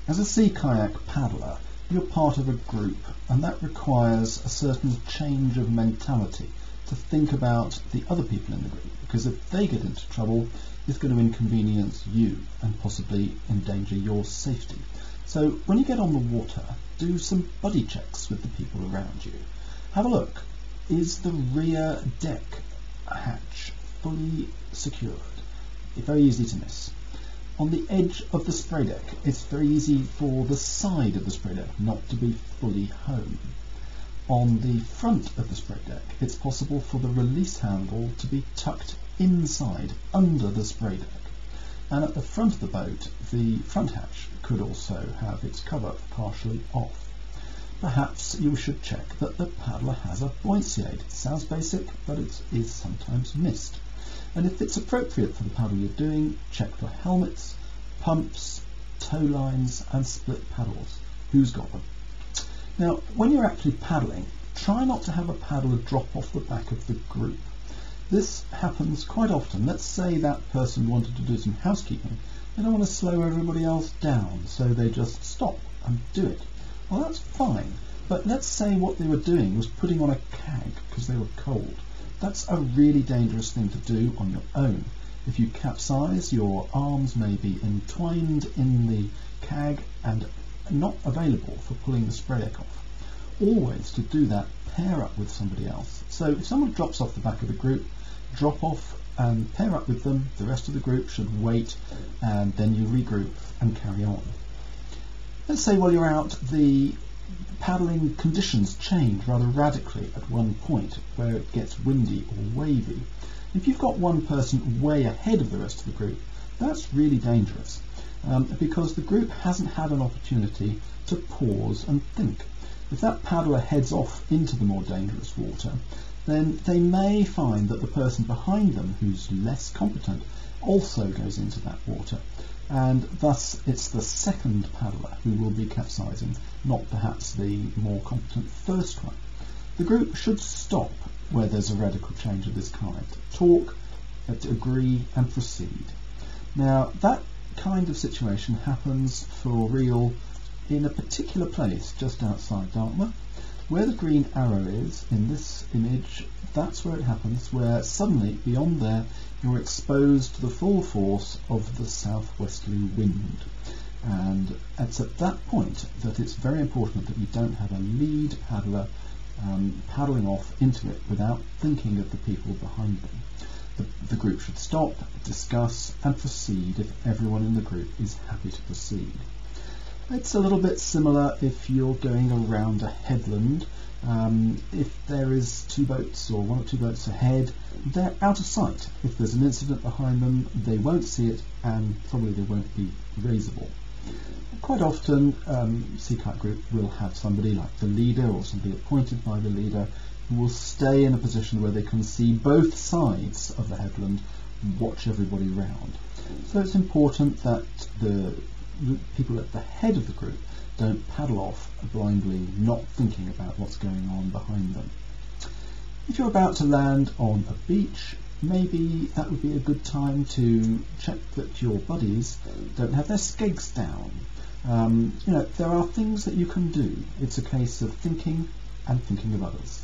As a sea kayak paddler, you're part of a group, and that requires a certain change of mentality to think about the other people in the group, because if they get into trouble, it's going to inconvenience you and possibly endanger your safety. So when you get on the water, do some buddy checks with the people around you. Have a look. Is the rear deck hatch fully secured? It's very easy to miss. On the edge of the spray deck, it's very easy for the side of the spray deck not to be fully home. On the front of the spray deck, it's possible for the release handle to be tucked inside, under the spray deck. And at the front of the boat, the front hatch could also have its cover partially off. Perhaps you should check that the paddler has a buoyancy aid. It sounds basic, but it is sometimes missed. And if it's appropriate for the paddle you're doing, check for helmets, pumps, tow lines and split paddles. Who's got them? Now, when you're actually paddling, try not to have a paddler drop off the back of the group. This happens quite often. Let's say that person wanted to do some housekeeping. They don't want to slow everybody else down, so they just stop and do it. Well, that's fine, but let's say what they were doing was putting on a kag because they were cold. That's a really dangerous thing to do on your own. If you capsize, your arms may be entwined in the kag and not available for pulling the spray deck off. Always, to do that, pair up with somebody else. So if someone drops off the back of the group, drop off and pair up with them. The rest of the group should wait, and then you regroup and carry on. Let's say while you're out, the paddling conditions change rather radically at one point where it gets windy or wavy. If you've got one person way ahead of the rest of the group, that's really dangerous because the group hasn't had an opportunity to pause and think. If that paddler heads off into the more dangerous water, then they may find that the person behind them, who's less competent, also goes into that water, and thus it's the second paddler who will be capsizing, not perhaps the more competent first one. The group should stop where there's a radical change of this kind, talk, agree and proceed. Now that kind of situation happens for real in a particular place just outside Dartmouth. Where the green arrow is in this image, that's where it happens, where suddenly beyond there you're exposed to the full force of the southwesterly wind. And it's at that point that it's very important that you don't have a lead paddler paddling off into it without thinking of the people behind them. The group should stop, discuss and proceed if everyone in the group is happy to proceed. It's a little bit similar if you're going around a headland. If there is two boats or one or two boats ahead, they're out of sight. If there's an incident behind them, they won't see it and probably they won't be raisable. Quite often, Sea Kayak Group will have somebody like the leader or somebody appointed by the leader who will stay in a position where they can see both sides of the headland, watch everybody round. So it's important that the people at the head of the group don't paddle off blindly, not thinking about what's going on behind them. If you're about to land on a beach, maybe that would be a good time to check that your buddies don't have their skegs down. There are things that you can do. It's a case of thinking and thinking of others.